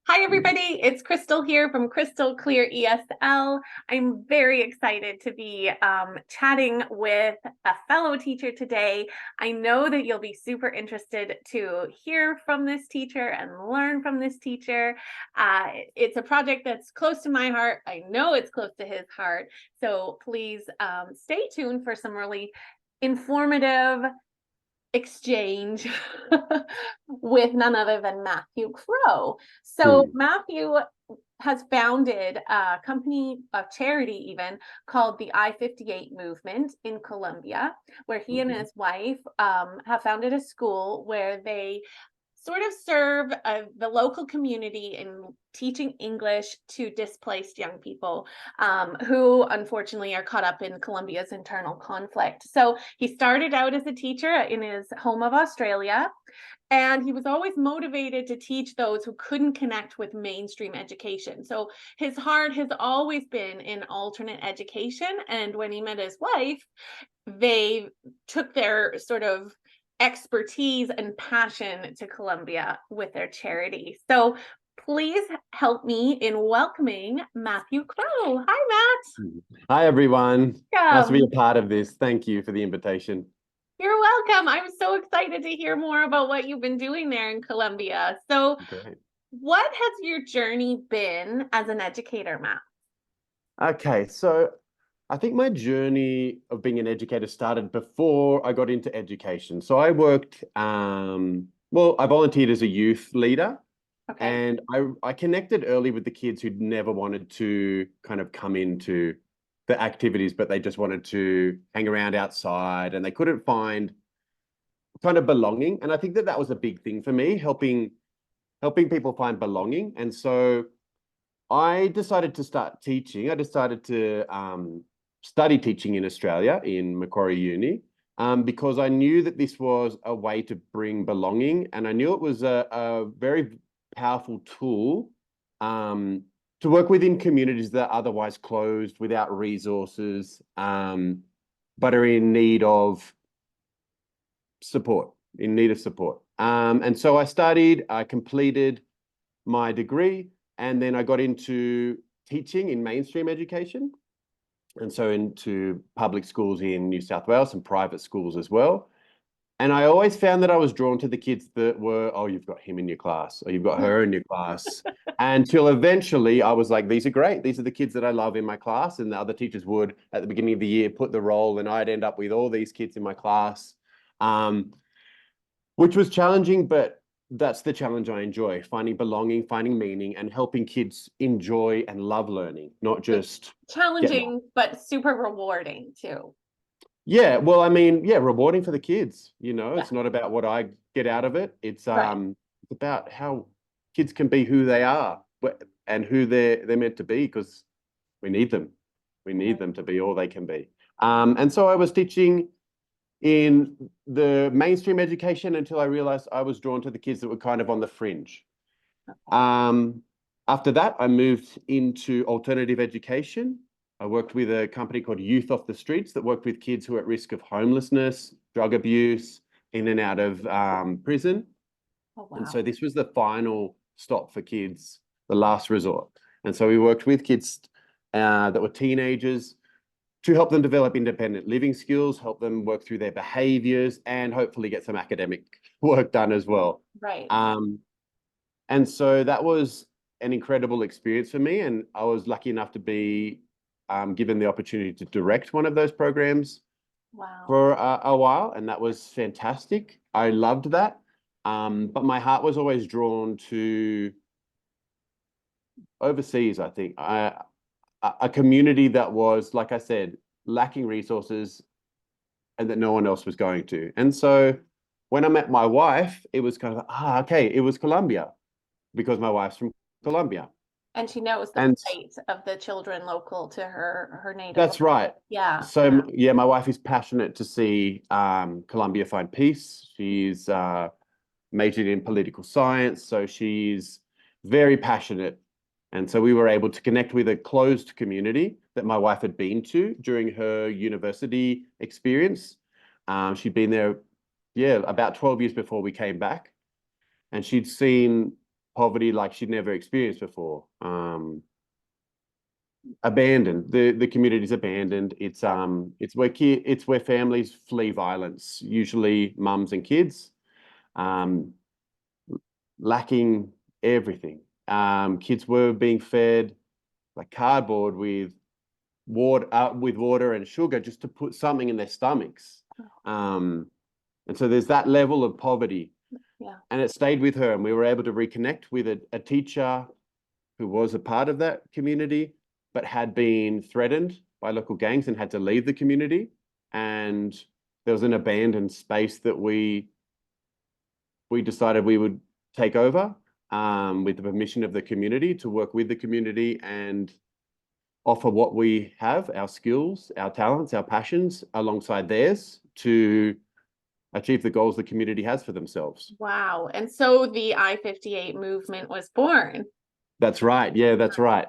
Hi, everybody. It's Crystal here from Crystal Clear ESL. I'm very excited to be chatting with a fellow teacher today. I know that you'll be super interested to hear from this teacher and learn from this teacher. It's a project that's close to my heart. I know it's close to his heart. So please stay tuned for some really informative exchange with none other than Matthew Crow. So Matthew has founded a company, a charity even, called the I58 movement in Colombia, where he and his wife have founded a school where they sort of serve the local community in teaching English to displaced young people who unfortunately are caught up in Colombia's internal conflict. So he started out as a teacher in his home of Australia, and he was always motivated to teach those who couldn't connect with mainstream education. So his heart has always been in alternate education. And when he met his wife, they took their sort of expertise and passion to Colombia with their charity. So please help me in welcoming Matthew Crow. Hi, Hi, everyone. Nice to be a Matt. part of this. Thank you for the invitation. You're welcome. I'm so excited to hear more about what you've been doing there in Colombia. So Great. what has your journey been as an educator, Matt? Okay, so I think my journey of being an educator started before I got into education. So I worked, I volunteered as a youth leader, Okay. and I connected early with the kids who'd never wanted to kind of come into the activities, but they just wanted to hang around outside and they couldn't find kind of belonging. And I think that that was a big thing for me, helping people find belonging. And so I decided to start teaching. I decided to study teaching in Australia in Macquarie Uni because I knew that this was a way to bring belonging, and I knew it was a very powerful tool to work within communities that are otherwise closed, without resources, but are in need of support, And so I completed my degree, and then I got into teaching in mainstream education. And so into public schools in New South Wales and private schools as well. And I always found that I was drawn to the kids that were, oh, you've got him in your class, or you've got her in your class. Until eventually I was like, these are great. These are the kids that I love in my class. And the other teachers would, at the beginning of the year, put the role, and I'd end up with all these kids in my class, which was challenging, but that's the challenge I enjoy: finding belonging, finding meaning, and helping kids enjoy and love learning, not just get marks. Challenging, but super rewarding too. Yeah, well, I mean, yeah, rewarding for the kids. Yeah. It's not about what I get out of it. Right. It's about how kids can be who they are and who they're meant to be, because we need them. We need Right. them to be all they can be. And so I was teaching in the mainstream education until I realized I was drawn to the kids that were kind of on the fringe. Okay. Um, After that, I moved into alternative education. I worked with a company called Youth Off the Streets that worked with kids who are at risk of homelessness, drug abuse, in and out of prison. Oh, And wow. so this was the final stop for kids, the last resort. And so we worked with kids that were teenagers to help them develop independent living skills, help them work through their behaviors, and hopefully get some academic work done as well. Right. And so that was an incredible experience for me. And I was lucky enough to be given the opportunity to direct one of those programs Wow. for a while. And that was fantastic. I loved that. But my heart was always drawn to overseas, I think. A community that was, like I said, lacking resources and that no one else was going to. And so when I met my wife, it was kind of, okay, it was Colombia, because my wife's from Colombia. And she knows the And plight of the children local to her native that's land. right. Yeah. So yeah, my wife is passionate to see Colombia find peace. She's majored in political science, so she's very passionate. And so we were able to connect with a closed community that my wife had been to during her university experience. She'd been there, yeah, about 12 years before we came back. And she'd seen poverty like she'd never experienced before. Abandoned. The community's abandoned. It's where families flee violence, usually mums and kids, lacking everything. Kids were being fed like cardboard with water and sugar just to put something in their stomachs. And so there's that level of poverty. Yeah. And it stayed with her, and we were able to reconnect with a teacher who was a part of that community, but had been threatened by local gangs and had to leave the community. And there was an abandoned space that we decided we would take over with the permission of the community, to work with the community and offer what we have, our skills, our talents, our passions, alongside theirs, to achieve the goals the community has for themselves. Wow. And so the I58 movement was born. That's right. Yeah, that's right.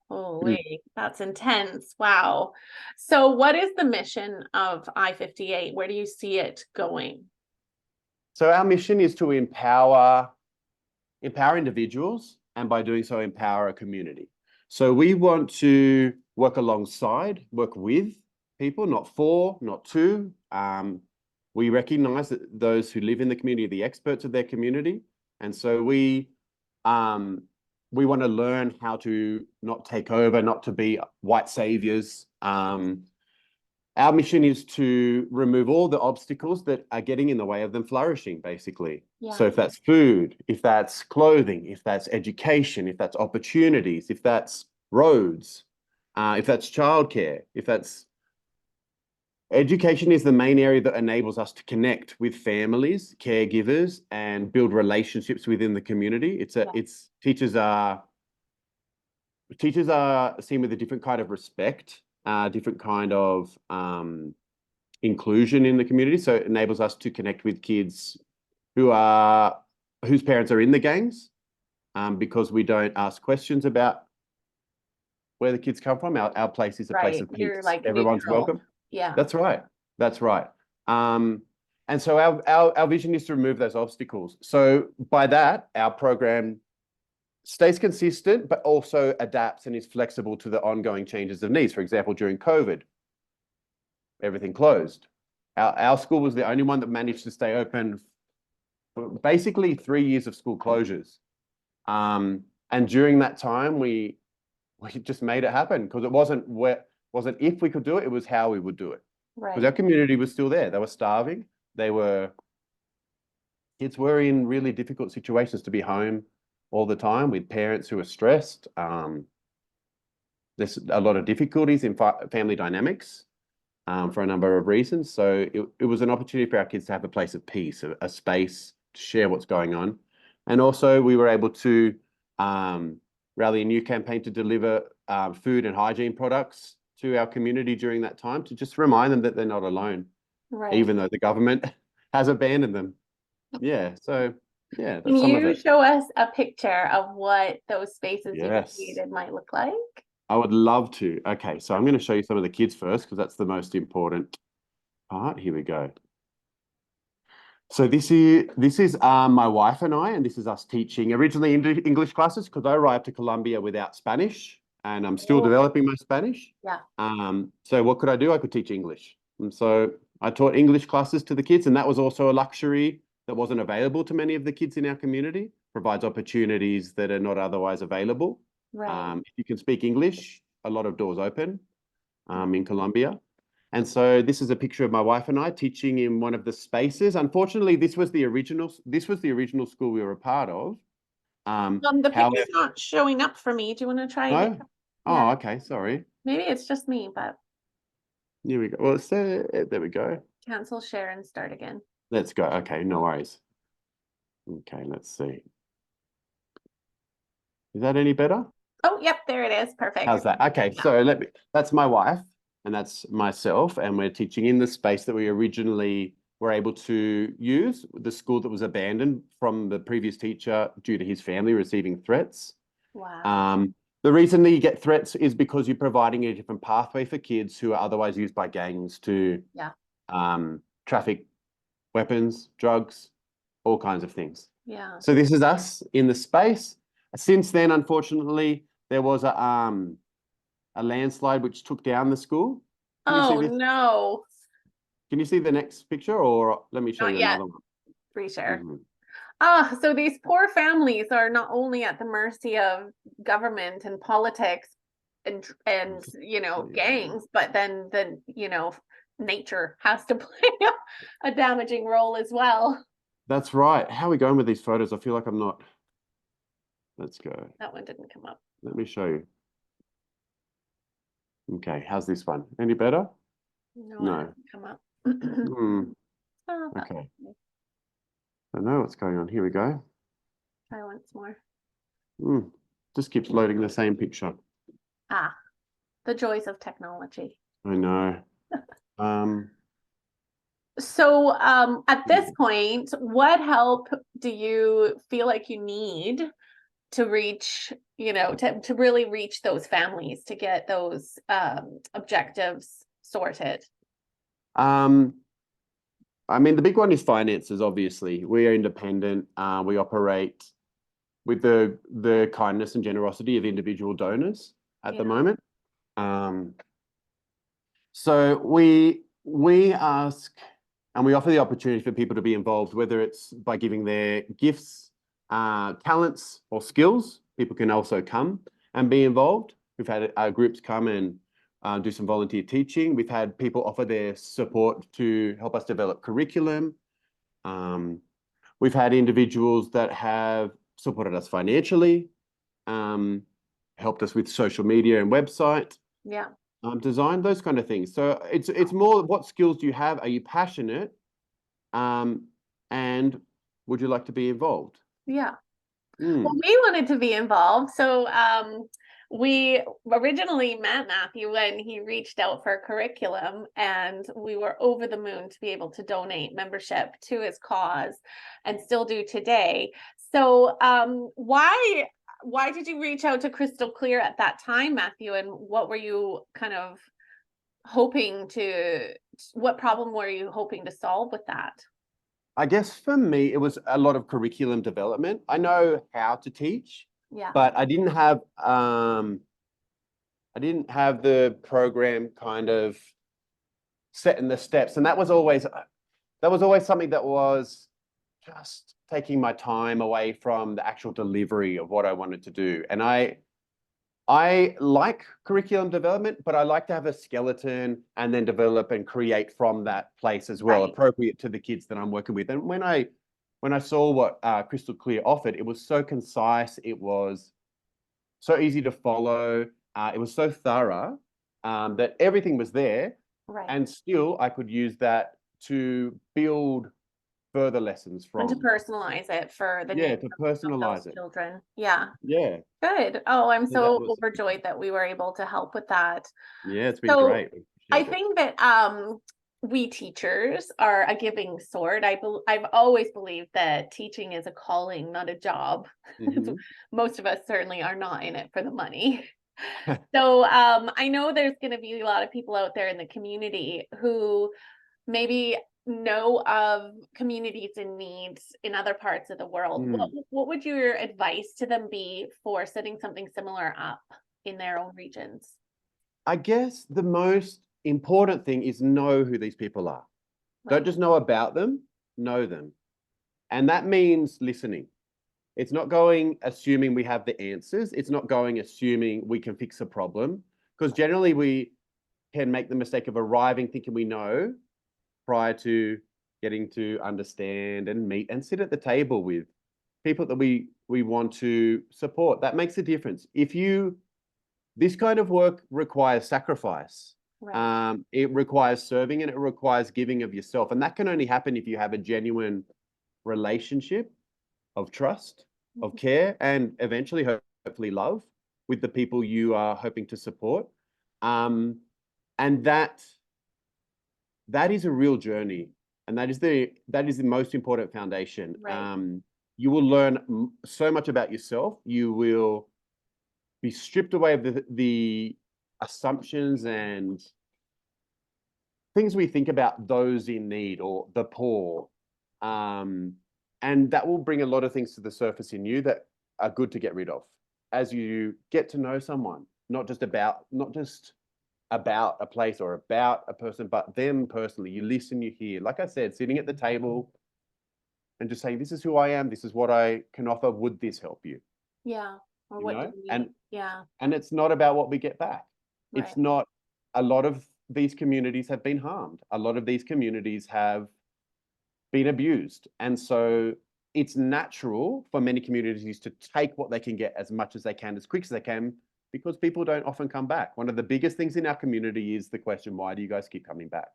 Holy, that's intense. Wow. So what is the mission of I58? Where do you see it going? So our mission is to empower individuals, and by doing so, empower a community. So we want to work alongside, work with people, not for, not to. We recognize that those who live in the community are the experts of their community. And so we want to learn how to not take over, not to be white saviors. Our mission is to remove all the obstacles that are getting in the way of them flourishing, basically. Yeah. So if that's food, if that's clothing, if that's education, if that's opportunities, if that's roads, if that's childcare, if that's education, is the main area that enables us to connect with families, caregivers, and build relationships within the community. Teachers are seen with a different kind of respect, different kind of inclusion in the community. So it enables us to connect with kids whose parents are in the gangs, because we don't ask questions about where the kids come from. Our place is a place of peace. You're like everyone's neutral. welcome. Yeah. That's right. That's right. And so our vision is to remove those obstacles. So by that, our program stays consistent, but also adapts and is flexible to the ongoing changes of needs. For example, during COVID, everything closed. Our school was the only one that managed to stay open for basically 3 years of school closures. And during that time, we just made it happen, because it wasn't if we could do it, it was how we would do it. Right. Because our community was still there. They were starving. Kids were in really difficult situations to be home all the time with parents who are stressed. There's a lot of difficulties in family dynamics for a number of reasons. So it was an opportunity for our kids to have a place of peace, a space to share what's going on. And also we were able to rally a new campaign to deliver food and hygiene products to our community during that time, to just remind them that they're not alone, Right. even though the government has abandoned them. Yeah. So yeah, Can that's some of you it. show us a picture of what those spaces you Yes. created might look like? I would love to. Okay, so I'm going to show you some of the kids first, because that's the most important part. Here we go. So this is my wife and I, and this is us teaching originally English classes, because I arrived to Colombia without Spanish, and I'm still developing my Spanish. Yeah. So what could I do? I could teach English. And so I taught English classes to the kids, and that was also a luxury that wasn't available to many of the kids in our community. Provides opportunities that are not otherwise available. Right. If you can speak English, a lot of doors open in Colombia. And so this is a picture of my wife and I teaching in one of the spaces. Unfortunately, this was the original school we were a part of. The picture's not showing up for me. Do you want to try again? Oh, Yeah. okay, sorry. Maybe it's just me, but Here we go. Well, there we go. cancel share and start again. Let's go. Okay, no worries. Okay, let's see. Is that any better? Oh, yep, there it is. Perfect. How's that? Okay, so that's my wife and that's myself, and we're teaching in the space that we originally were able to use, the school that was abandoned from the previous teacher due to his family receiving threats. Wow. The reason that you get threats is because you're providing a different pathway for kids who are otherwise used by gangs to traffic weapons, drugs, all kinds of things. Yeah. So this is us in the space. Since then, unfortunately, there was a landslide which took down the school. Can you see Oh this? no, Can you see the next picture, or let me show not you yet. another one? Reshare. Mhm. Ah, so these poor families are not only at the mercy of government and politics and gangs, but then nature has to play a damaging role as well. That's right. How are we going with these photos? I feel like I'm not. Let's go. That one didn't come up. Let me show you. Okay, how's this one? Any better? No, it No. hasn't come up. Hmm. Oh, that's Okay. okay. I know what's going on. Here we go. Try once more. Hmm. Just keeps loading the same picture. Ah, the joys of technology. I know. Um, So, at this point, what help do you feel like you need to reach, to really reach those families to get those objectives sorted? um, I mean, the big one is finances, obviously. We are independent. We operate with the kindness and generosity of individual donors at the Yeah, moment. Um, so we ask and we offer the opportunity for people to be involved, whether it's by giving their gifts, talents, or skills. People can also come and be involved. We've had groups come and do some volunteer teaching. We've had people offer their support to help us develop curriculum. Um, we've had individuals that have supported us financially, um, helped us with social media and website yeah, design, those kind of things. So it's more what skills do you have? Are you passionate? Um, and would you like to be involved? yeah. Well, Mm, we wanted to be involved. So we originally met Matthew when he reached out for curriculum, and we were over the moon to be able to donate membership to his cause and still do today. So why did you reach out to Crystal Clear at that time, Matthew? And what were you kind of hoping to, what problem were you hoping to solve with that? I guess for me, it was a lot of curriculum development. I know how to teach, Yeah, but I didn't have the program kind of set in the steps, and that was always something that was just taking my time away from the actual delivery of what I wanted to do. And I like curriculum development, but I like to have a skeleton and then develop and create from that place as well, right, appropriate to the kids that I'm working with. And when I saw what Crystal Clear offered, it was so concise, it was so easy to follow, it was so thorough that everything was there, right. and still I could use that to build further lessons And to from. personalize it for the Yeah, needs to of those personalize it. children. Yeah. Yeah, Good. Oh, I'm so that so was overjoyed that we were able to help with that. yeah, it's been So great. We I appreciate it. think that we teachers are a giving sword. I've always believed that teaching is a calling, not a job. Mhm. Most of us certainly are not in it for the money. So I know there's going to be a lot of people out there in the community who maybe know of communities in need in other parts of the world. Mm. What would your advice to them be for setting something similar up in their own regions? I guess the most important thing is know who these people are. Don't Right. just know about them, know them. And that means listening. It's not going assuming we have the answers. It's not going assuming we can fix a problem. Because generally we can make the mistake of arriving thinking we know prior to getting to understand and meet and sit at the table with people that we want to support. That makes a difference. This kind of work requires sacrifice. Right. It requires serving and it requires giving of yourself. And that can only happen if you have a genuine relationship of trust, of Mhm. care, and eventually, hopefully, love with the people you are hoping to support. Um, and that is a real journey. And that is the most important foundation. Right. You will learn so much about yourself. You will be stripped away of the assumptions and things we think about those in need or the poor. Um, And that will bring a lot of things to the surface in you that are good to get rid of as you get to know someone, not just about a place or about a person, but them personally. You listen, you hear. Like I said, sitting at the table and just saying, this is who I am, this is what I can offer. Would this help you? Yeah. Or You what do know? you need? Yeah. And it's not about what we get back. Right. It's not, a lot of these communities have been harmed. A lot of these communities have been abused. And so it's natural for many communities to take what they can get as much as they can, as quick as they can, because people don't often come back. One of the biggest things in our community is the question, why do you guys keep coming back?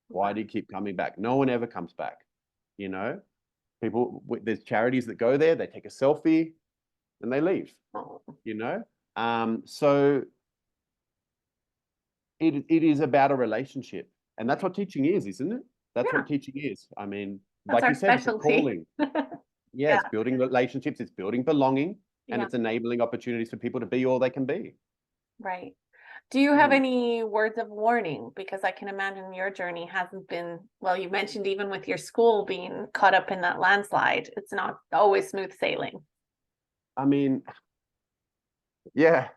Why do you keep coming back? No one ever comes back. You know, people, there's charities that go there, they take a selfie and they leave, Oh, you know? So it is about a relationship. And that's what teaching is, isn't it? That's yeah. what teaching is. I mean, That's like you our said, it's a specialty. calling. Yeah, Yeah. it's building relationships, it's building belonging, and Yeah. it's enabling opportunities for people to be all they can be. Right. Do you have Mm. any words of warning? Because I can imagine your journey hasn't been, well, you mentioned even with your school being caught up in that landslide, it's not always smooth sailing. I mean, yeah,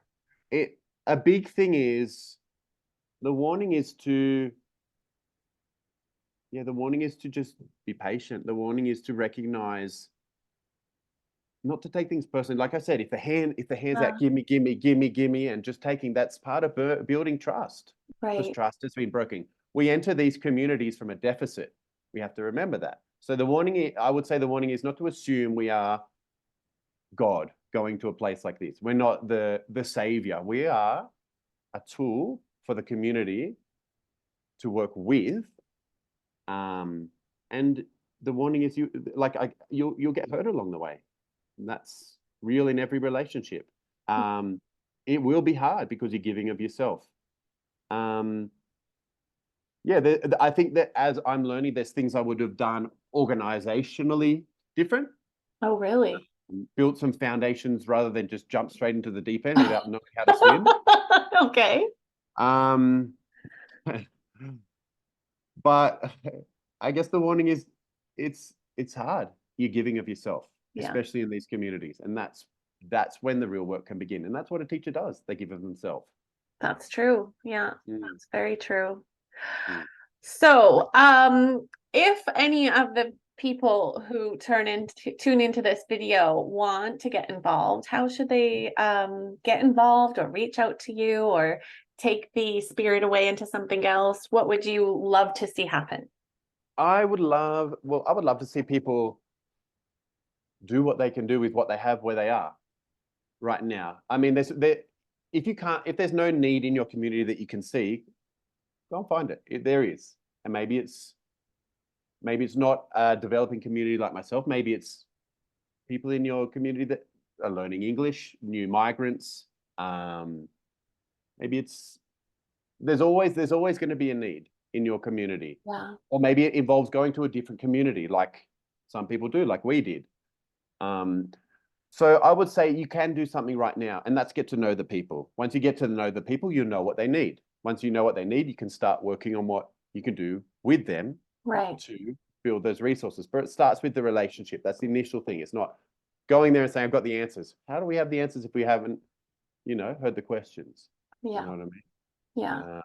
it a big thing is the warning is to the warning is to just be patient. The warning is to recognize, not to take things personally. Like I said, if the hand's out, give me, give me, give me, give me, and just taking, that's part of building trust, because Right. trust has been broken. We enter these communities from a deficit. We have to remember that. So the warning, I would say the warning is not to assume we are God going to a place like this. We're not the savior. We are a tool for the community to work with. And the warning is you'll get hurt along the way. And that's real in every relationship. It will be hard because you're giving of yourself. Yeah, I think that as I'm learning, there's things I would have done organizationally different, Oh, really? built some foundations rather than just jump straight into the deep end without knowing how to swim. Okay. Um, but I guess the warning is it's hard. You're giving of yourself, Yeah, especially in these communities, and that's when the real work can begin. And that's what a teacher does. They give of themselves. that's true. Yeah, Mm, that's very true. mm. So, if any of the people who tune into this video want to get involved, how should they get involved or reach out to you or take the spirit away into something else? What would you love to see happen? I would love, well, I would love to see people do what they can do with what they have where they are right now. I mean, if there's no need in your community that you can see, go and find it. There is. And maybe it's not a developing community like myself. Maybe it's people in your community that are learning English, new migrants. Maybe there's always going to be a need in your community. Yeah. Or maybe it involves going to a different community, like some people do, like we did. So I would say you can do something right now, and that's get to know the people. Once you get to know the people, you know what they need. Once you know what they need, you can start working on what you can do with them Right. to build those resources. But it starts with the relationship. That's the initial thing. It's not going there and saying, I've got the answers. How do we have the answers if we haven't, heard the questions? You know Yeah. what I mean? Yeah.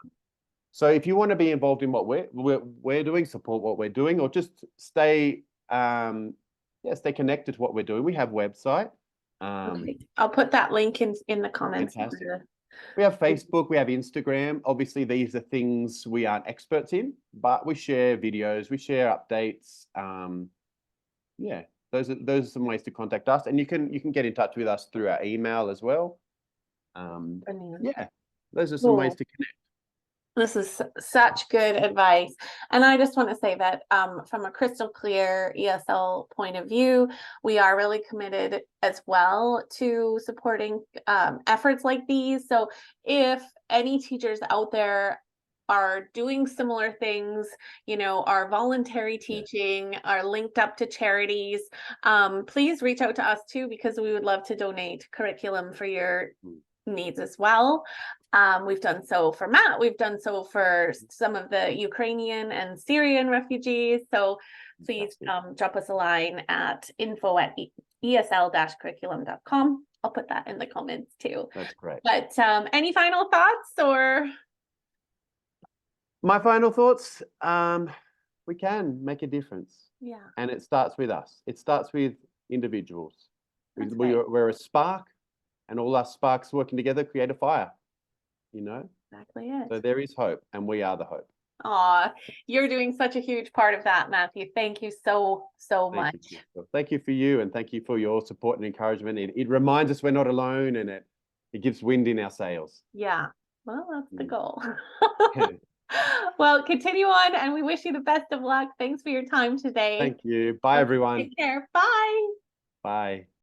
So if you want to be involved in what we're doing, support what we're doing, or just stay connected to what we're doing. We have website. Okay. I'll put that link in the comments. Fantastic. We have Facebook, we have Instagram. Obviously, these are things we aren't experts in, but we share videos, we share updates. Yeah, those are some ways to contact us, and you can get in touch with us through our email as well. Brilliant. Yeah, those are some ways Cool. to connect. This is such good advice. And I just want to say that from a Crystal Clear ESL point of view, we are really committed as well to supporting efforts like these. So if any teachers out there are doing similar things, are voluntary teaching, are linked up to charities, please reach out to us too, because we would love to donate curriculum for your needs as well. We've done so for Matt. We've done so for some of the Ukrainian and Syrian refugees. So please Fantastic. drop us a line at info@esl-curriculum.com. I'll put that in the comments too. That's great. But any final thoughts or? My final thoughts, we can make a difference. Yeah. And it starts with us. It starts with individuals. That's right. We're a spark, and all our sparks working together create a fire, you know? Exactly it. So there is hope, and we are the hope. Aw, you're doing such a huge part of that, Matthew. Thank you so much. Thank you, Crystal. Thank you for you, and thank you for your support and encouragement. It reminds us we're not alone, and it gives wind in our sails. Yeah, well, that's the Mm. goal. Well, continue on, and we wish you the best of luck. Thanks for your time today. Thank you. Bye, everyone. Take care. Bye. Bye.